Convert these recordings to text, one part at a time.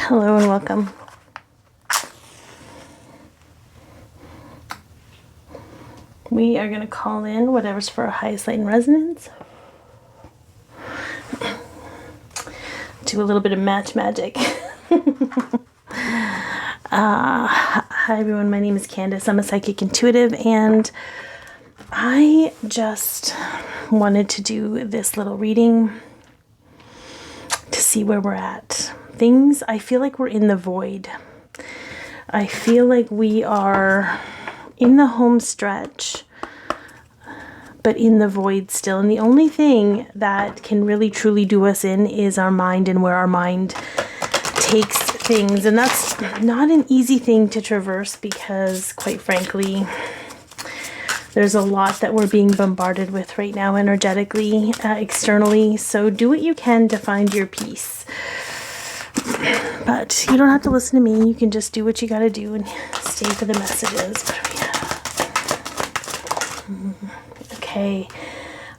Hello and welcome. We are going to call in whatever's for our highest light and resonance. Do a little bit of match magic. Hi everyone, my name is Candice. I'm a psychic intuitive, and I just wanted to do this little reading to see where we're at. I feel like we're in the void. I feel like we are in the home stretch, but in the void still. And the only thing that can really truly do us in is our mind and where our mind takes things. And that's not an easy thing to traverse because, quite frankly, there's a lot that we're being bombarded with right now energetically, externally. So do what you can to find your peace. But you don't have to listen to me. You can just do what you got to do and stay for the messages. What do we have? Okay.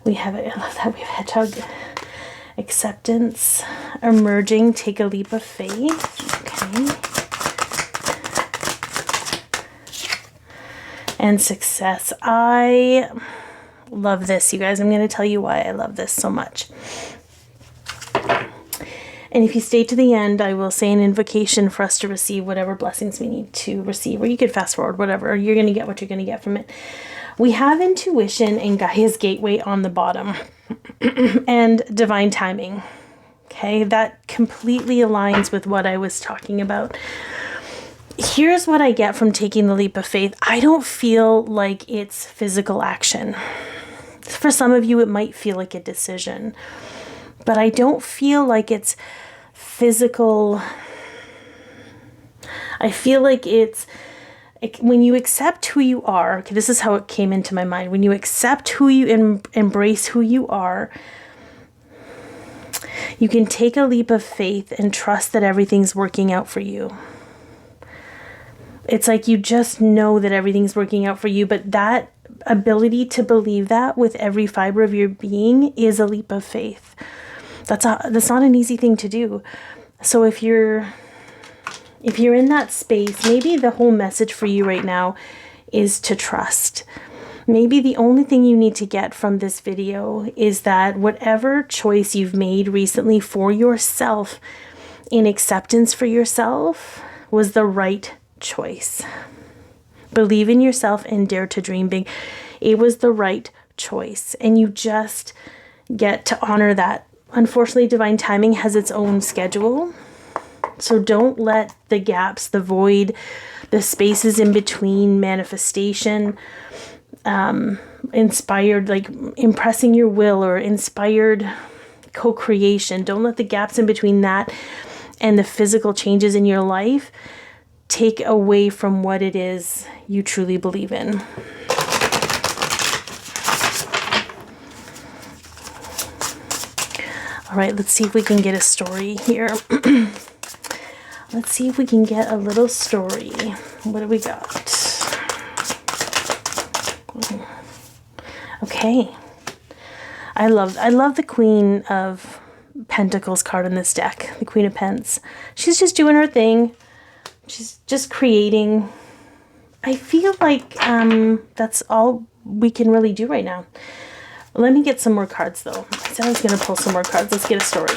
We have it. I love that. We have hedgehog. Acceptance. Emerging. Take a leap of faith. Okay. And success. I love this, you guys. I'm going to tell you why I love this so much. And if you stay to the end, I will say an invocation for us to receive whatever blessings we need to receive. Or you could fast forward, whatever. You're going to get what you're going to get from it. We have intuition and Gaia's gateway on the bottom. And divine timing. Okay, that completely aligns with what I was talking about. Here's what I get from taking the leap of faith. I don't feel like it's physical action. For some of you, it might feel like a decision. But I don't feel like it's physical. I feel like when you accept who you are. Okay, this is how it came into my mind. When you accept who you embrace who you are, you can take a leap of faith and trust that everything's working out for you. It's like you just know that everything's working out for you, but that ability to believe that with every fiber of your being is a leap of faith. That's not an easy thing to do. So if you're in that space, maybe the whole message for you right now is to trust. Maybe the only thing you need to get from this video is that whatever choice you've made recently for yourself in acceptance for yourself was the right choice. Believe in yourself and dare to dream big. It was the right choice, and you just get to honor that. Unfortunately, divine timing has its own schedule. So don't let the gaps, the void, the spaces in between manifestation, inspired, like impressing your will or inspired co-creation. Don't let the gaps in between that and the physical changes in your life take away from what it is you truly believe in. All right, let's see if we can get a story here. Let's see if we can get a little story. What do we got? Okay. I love the Queen of Pentacles card in this deck, the Queen of Pence. She's just doing her thing. She's just creating. I feel like that's all we can really do right now. Let me get some more cards, though. I said I was going to pull some more cards. Let's get a story.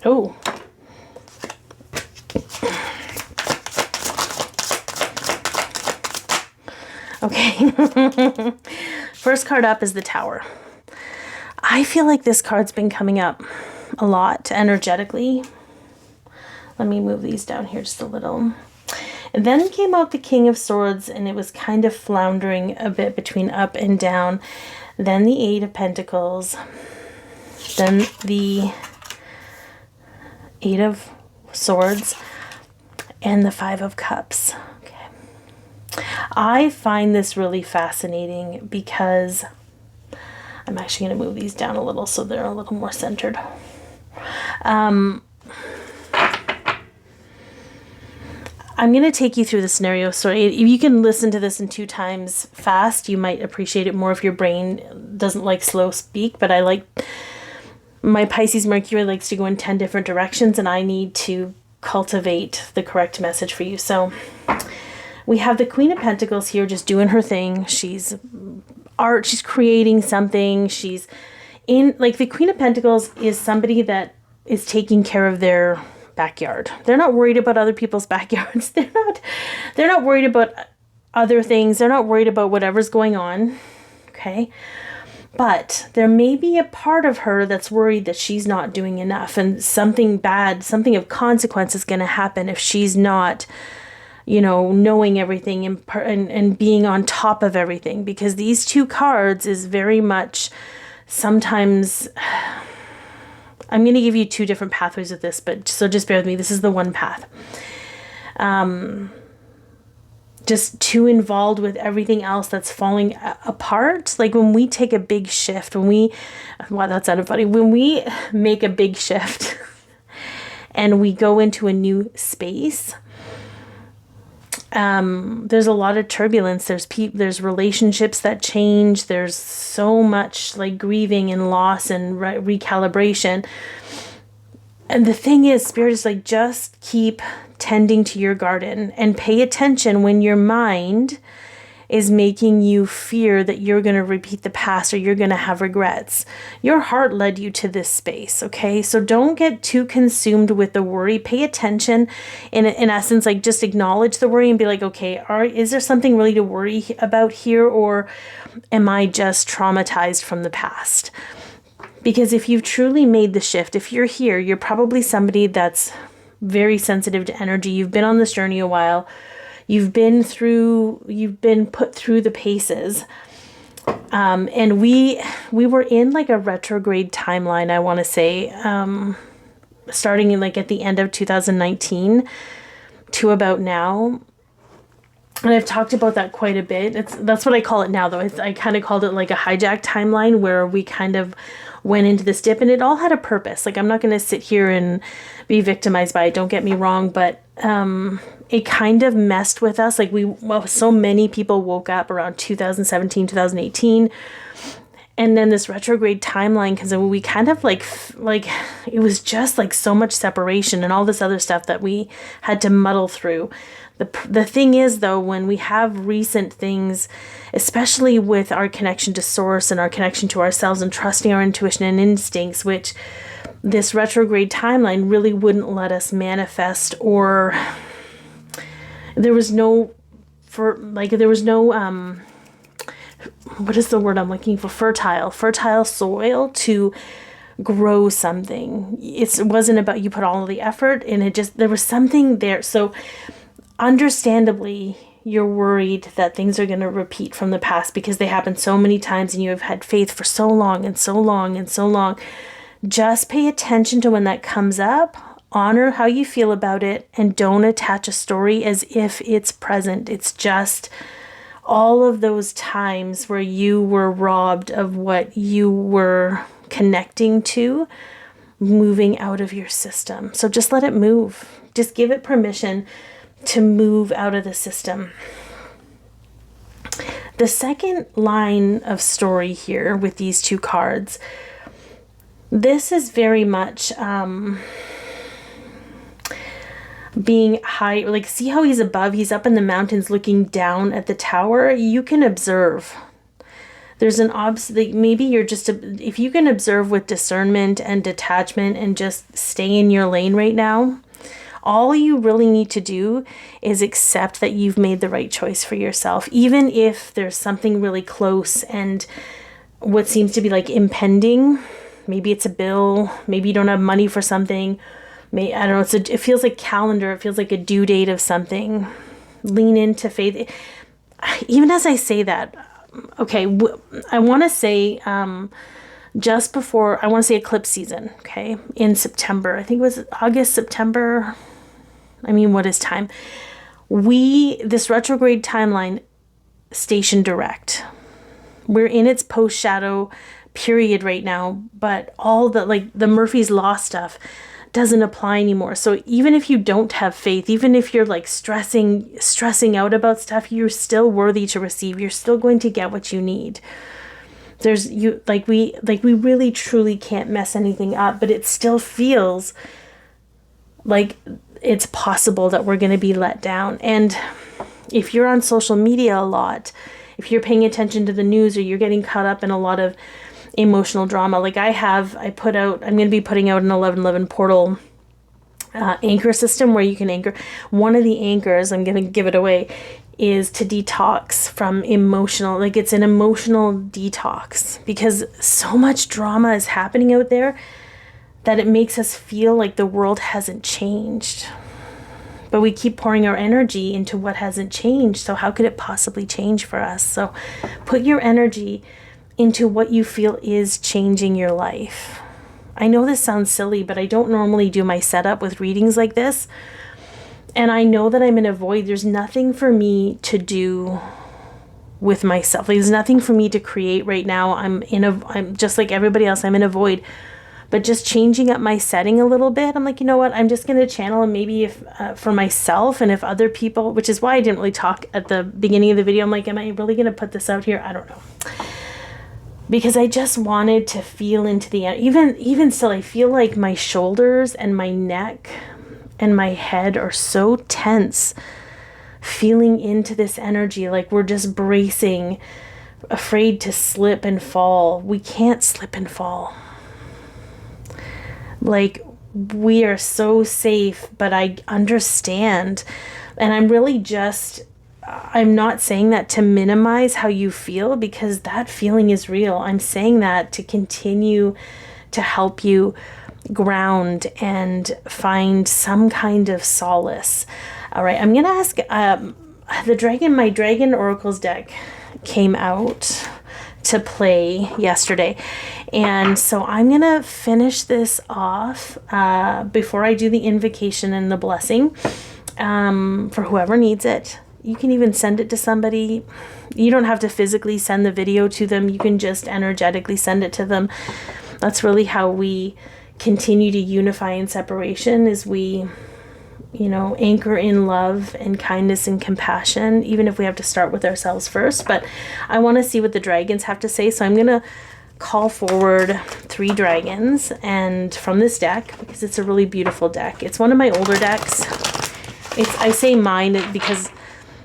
Oh. Okay. First card up is the Tower. I feel like this card's been coming up a lot energetically. Let me move these down here just a little. And then came out the King of Swords, and it was kind of floundering a bit between up and down. Then the Eight of Pentacles. Then the Eight of Swords. And the Five of Cups. Okay. I find this really fascinating because I'm actually going to move these down a little so they're a little more centered. I'm going to take you through the scenario. So if you can listen to this in 2 times fast, you might appreciate it more if your brain doesn't like slow speak. But I like my Pisces Mercury likes to go in 10 different directions, and I need to cultivate the correct message for you. So we have the Queen of Pentacles here just doing her thing. She's creating something. She's in, like, the Queen of Pentacles is somebody that is taking care of their backyard. They're not worried about other people's backyards. They're not worried about other things. They're not worried about whatever's going on. Okay. But there may be a part of her that's worried that she's not doing enough, and something bad, something of consequence is going to happen if she's not, knowing everything and being on top of everything. Because these two cards is very much sometimes, I'm going to give you two different pathways with this, but so just bear with me. This is the one path. Just too involved with everything else that's falling apart. Like when we take a big shift, that sounded funny. When we make a big shift and we go into a new space, there's a lot of turbulence. There's relationships that change. There's so much like grieving and loss and recalibration. And the thing is, Spirit is like, just keep tending to your garden and pay attention when your mind is making you fear that you're going to repeat the past or you're going to have regrets. Your heart led you to this space, okay? So don't get too consumed with the worry. Pay attention, in essence, like just acknowledge the worry and be like, okay, is there something really to worry about here, or am I just traumatized from the past? Because if you've truly made the shift, if you're here, you're probably somebody that's very sensitive to energy. You've been on this journey a while. You've been put through the paces. And we were in like a retrograde timeline, I want to say, starting in like at the end of 2019 to about now. And I've talked about that quite a bit. That's what I call it now, though. I kind of called it like a hijack timeline, where we kind of went into this dip, and it all had a purpose. Like, I'm not going to sit here and be victimized by it. Don't get me wrong, but it kind of messed with us. Like so many people woke up around 2017, 2018. And then this retrograde timeline, because we kind of like it was just like so much separation and all this other stuff that we had to muddle through. The thing is, though, when we have recent things, especially with our connection to source and our connection to ourselves and trusting our intuition and instincts, which this retrograde timeline really wouldn't let us manifest, or there was no what is the word I'm looking for? Fertile soil to grow something. It wasn't about you put all of the effort, and there was something there. So understandably, you're worried that things are going to repeat from the past because they happened so many times and you have had faith for so long and so long and so long. Just pay attention to when that comes up, honor how you feel about it, and don't attach a story as if it's present. It's just all of those times where you were robbed of what you were connecting to, moving out of your system. So just let it move. Just give it permission to move out of the system. The second line of story here with these two cards, this is very much being high. Like, see how he's up in the mountains looking down at the tower? You can observe. There's maybe you're just, if you can observe with discernment and detachment and just stay in your lane right now, all you really need to do is accept that you've made the right choice for yourself. Even if there's something really close and what seems to be like impending, maybe it's a bill, maybe you don't have money for something, I don't know, it feels like calendar, it feels like a due date of something. Lean into faith. Even as I say that, okay, I want to say just before, I want to say eclipse season, okay, in September. I think it was August, September. I mean, what is time? This retrograde timeline, station direct. We're in its post-shadow period right now, but all the Murphy's Law stuff doesn't apply anymore. So even if you don't have faith, even if you're like stressing out about stuff, you're still worthy to receive. You're still going to get what you need. We really truly can't mess anything up, but it still feels like it's possible that we're going to be let down. And if you're on social media a lot, if you're paying attention to the news, or you're getting caught up in a lot of emotional drama, like I'm going to be putting out an 1111 portal anchor system where you can anchor. One of the anchors, I'm going to give it away, is to detox from emotional, like it's an emotional detox, because so much drama is happening out there that it makes us feel like the world hasn't changed. But we keep pouring our energy into what hasn't changed. So how could it possibly change for us? So put your energy into what you feel is changing your life. I know this sounds silly, but I don't normally do my setup with readings like this. And I know that I'm in a void. There's nothing for me to do with myself. There's nothing for me to create right now. I'm just like everybody else. I'm in a void. But just changing up my setting a little bit, I'm like, you know what? I'm just going to channel, and maybe if for myself, and if other people, which is why I didn't really talk at the beginning of the video. I'm like, am I really going to put this out here? I don't know. Because I just wanted to feel into the, even still, I feel like my shoulders and my neck and my head are so tense, feeling into this energy, like we're just bracing, afraid to slip and fall. We can't slip and fall. Like, we are so safe, but I understand. And I'm not saying that to minimize how you feel, because that feeling is real. I'm saying that to continue to help you ground and find some kind of solace. All right, I'm going to ask my Dragon Oracles deck came out to play yesterday. And so I'm going to finish this off before I do the invocation and the blessing for whoever needs it. You can even send it to somebody. You don't have to physically send the video to them. You can just energetically send it to them. That's really how we continue to unify in separation, is we, anchor in love and kindness and compassion, even if we have to start with ourselves first. But I want to see what the dragons have to say. So I'm going to call forward 3 dragons and from this deck, because it's a really beautiful deck. It's one of my older decks. I say mine because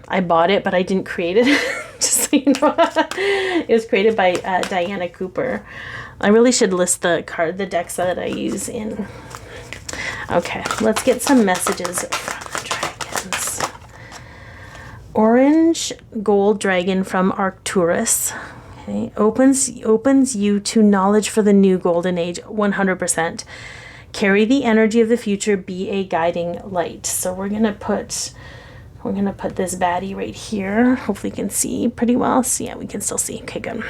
I bought it, but I didn't create it. Just so you know. It was created by Diana Cooper. I really should list the decks that I use in. Okay, let's get some messages from the dragons. Orange Gold Dragon from Arcturus. Okay, opens you to knowledge for the new golden age, 100%. Carry the energy of the future, be a guiding light. So we're gonna put this baddie right here. Hopefully you can see pretty well. So yeah, we can still see. Okay, good.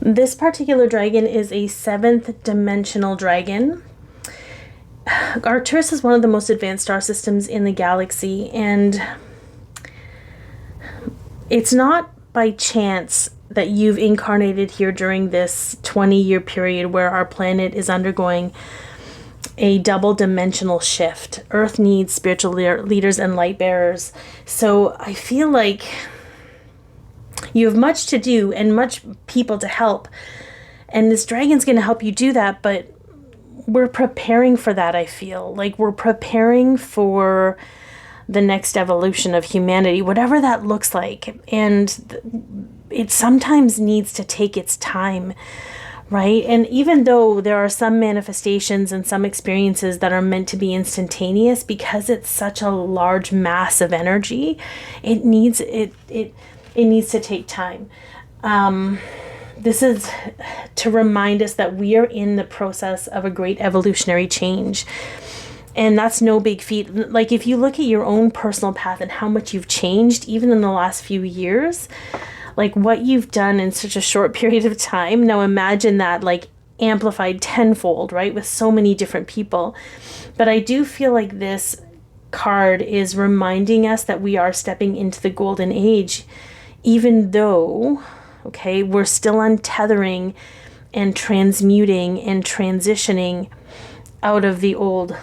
This particular dragon is a 7th dimensional dragon. Arcturus is one of the most advanced star systems in the galaxy, and it's not by chance that you've incarnated here during this 20-year period where our planet is undergoing a double dimensional shift. Earth needs spiritual leaders and light bearers. So I feel like you have much to do and much people to help. And this dragon's going to help you do that, but we're preparing for that, I feel. Like we're preparing for the next evolution of humanity, whatever that looks like. And it sometimes needs to take its time, right? And even though there are some manifestations and some experiences that are meant to be instantaneous, because it's such a large mass of energy, it needs to take time. This is to remind us that we are in the process of a great evolutionary change. And that's no big feat. Like if you look at your own personal path and how much you've changed, even in the last few years, like what you've done in such a short period of time. Now imagine that like amplified tenfold, right? With so many different people. But I do feel like this card is reminding us that we are stepping into the golden age, even though, okay, we're still untethering and transmuting and transitioning out of the old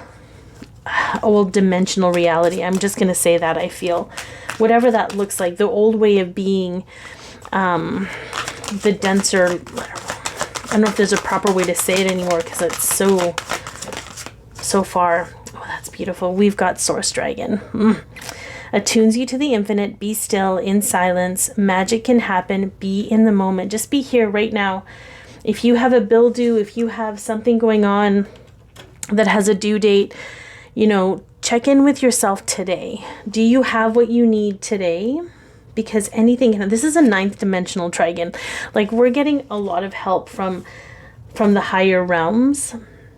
dimensional reality. I'm just going to say that I feel whatever that looks like, the old way of being the denser, I don't know if there's a proper way to say it anymore because it's so far. Oh, that's beautiful. We've got Source Dragon. Attunes you to the infinite. Be still, in silence. Magic can happen. Be in the moment. Just be here right now. If you have a bill due, if you have something going on that has a due date, check in with yourself today. Do you have what you need today? Because this is a 9th dimensional trigon. Like, we're getting a lot of help from the higher realms,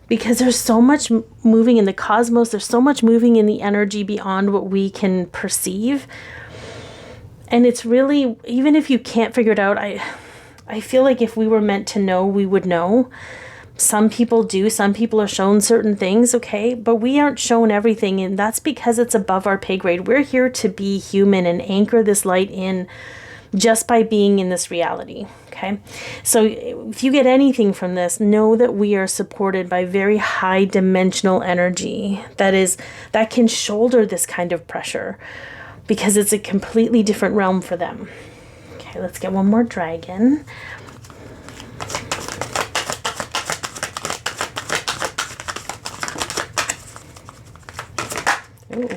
because there's so much moving in the cosmos. There's so much moving in the energy beyond what we can perceive. And it's really, even if you can't figure it out, I feel like if we were meant to know, we would know. Some people do. Some people are shown certain things, okay? But we aren't shown everything, and that's because it's above our pay grade. We're here to be human and anchor this light in just by being in this reality, okay? So if you get anything from this, know that we are supported by very high dimensional energy that can shoulder this kind of pressure, because it's a completely different realm for them. Okay, let's get one more dragon. Ooh.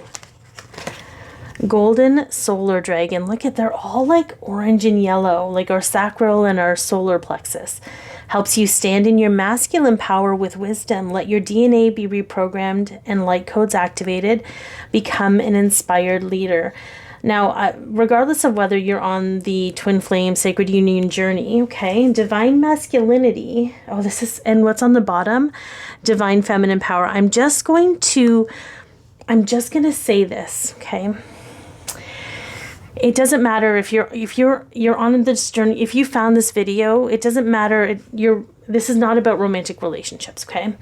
Golden solar dragon. Look at, they're all like orange and yellow, like our sacral and our solar plexus. Helps you stand in your masculine power with wisdom. Let your DNA be reprogrammed and light codes activated. Become an inspired leader. Now, regardless of whether you're on the twin flame sacred union journey, okay, divine masculinity. Oh, and what's on the bottom? Divine feminine power. I'm just going to say this, okay? It doesn't matter if you're on this journey. If you found this video, it doesn't matter. This is not about romantic relationships, okay?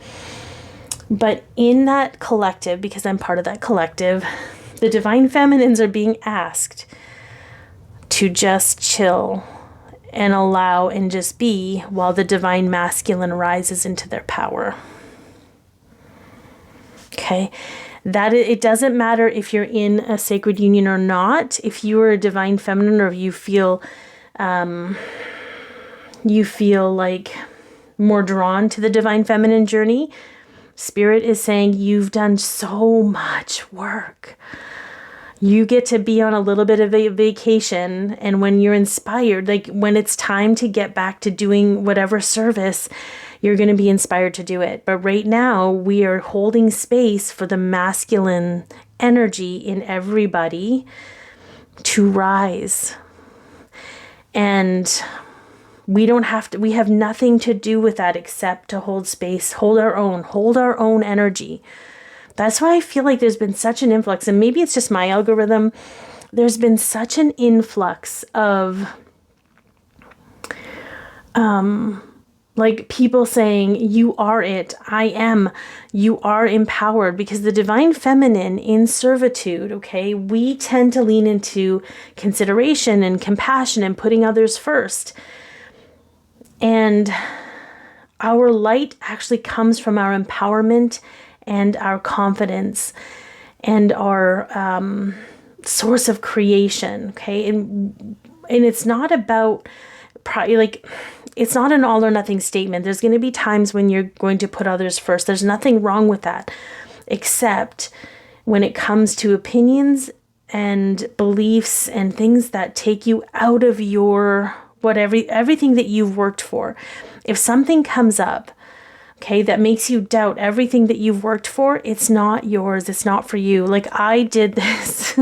But in that collective, because I'm part of that collective, the divine feminines are being asked to just chill and allow and just be, while the divine masculine rises into their power. Okay? That it doesn't matter if you're in a sacred union or not. If you are a divine feminine, or you feel like more drawn to the divine feminine journey, Spirit is saying you've done so much work. You get to be on a little bit of a vacation, and when you're inspired, like when it's time to get back to doing whatever service, you're going to be inspired to do it. But right now, we are holding space for the masculine energy in everybody to rise. And we have nothing to do with that except to hold space, hold our own energy. That's why I feel like there's been such an influx, and maybe it's just my algorithm. There's been such an influx of like people saying, you are it, I am, you are empowered, because the divine feminine in servitude, okay, we tend to lean into consideration and compassion and putting others first. And our light actually comes from our empowerment and our confidence and our source of creation, okay? And it's not about, it's not an all or nothing statement. There's going to be times when you're going to put others first. There's nothing wrong with that, except when it comes to opinions and beliefs and things that take you out of your everything that you've worked for. If something comes up, okay, that makes you doubt everything that you've worked for, it's not yours. It's not for you. Like I did this.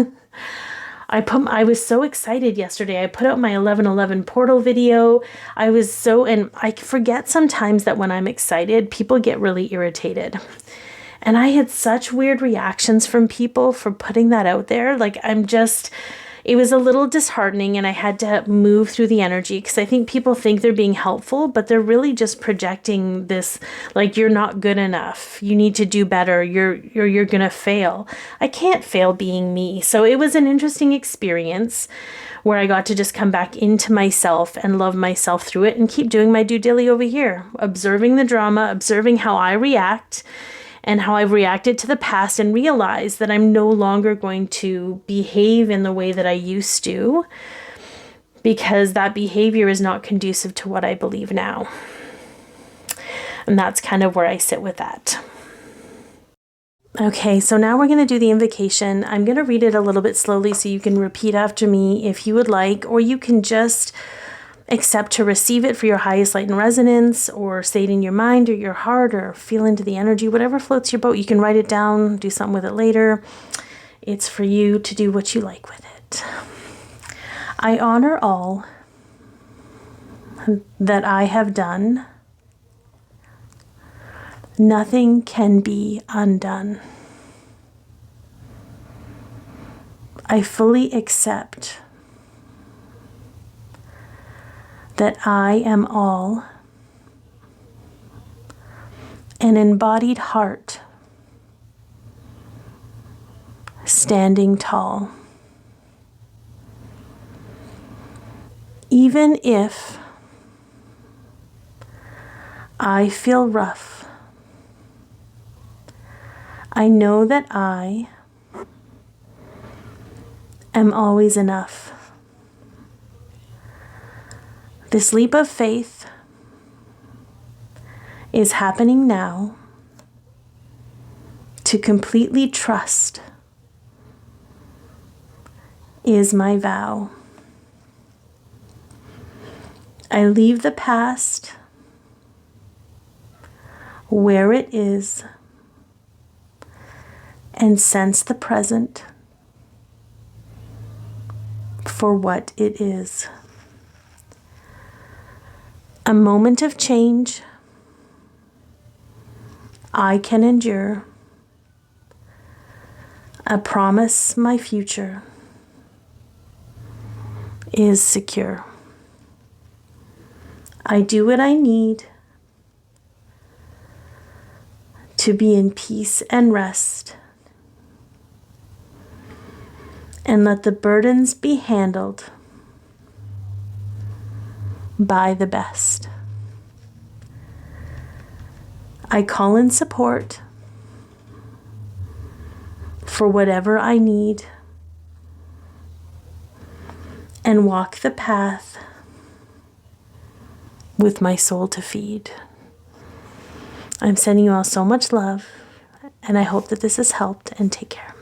I was so excited yesterday. I put out my 1111 portal video. And I forget sometimes that when I'm excited, people get really irritated. And I had such weird reactions from people for putting that out there. Like it was a little disheartening, and I had to move through the energy, because I think people think they're being helpful, but they're really just projecting this, like, you're not good enough. You need to do better. You're going to fail. I can't fail being me. So it was an interesting experience where I got to just come back into myself and love myself through it and keep doing my due dilly over here, observing the drama, observing how I react and how I've reacted to the past, and realize that I'm no longer going to behave in the way that I used to, because that behavior is not conducive to what I believe now. And that's kind of where I sit with that. Okay, so now we're going to do the invocation. I'm going to read it a little bit slowly so you can repeat after me if you would like, or you can just accept to receive it for your highest light and resonance, or say it in your mind or your heart, or feel into the energy, whatever floats your boat. You can write it down, do something with it later. It's for you to do what you like with it. I honor all that I have done. Nothing can be undone. I fully accept that I am all, an embodied heart, standing tall. Even if I feel rough, I know that I am always enough. This leap of faith is happening now to completely trust is my vow. I leave the past where it is and sense the present for what it is. A moment of change I can endure. I promise my future is secure. I do what I need to be in peace and rest, and let the burdens be handled by the best. I call in support for whatever I need and walk the path with my soul to feed. I'm sending you all so much love, and I hope that this has helped, and take care.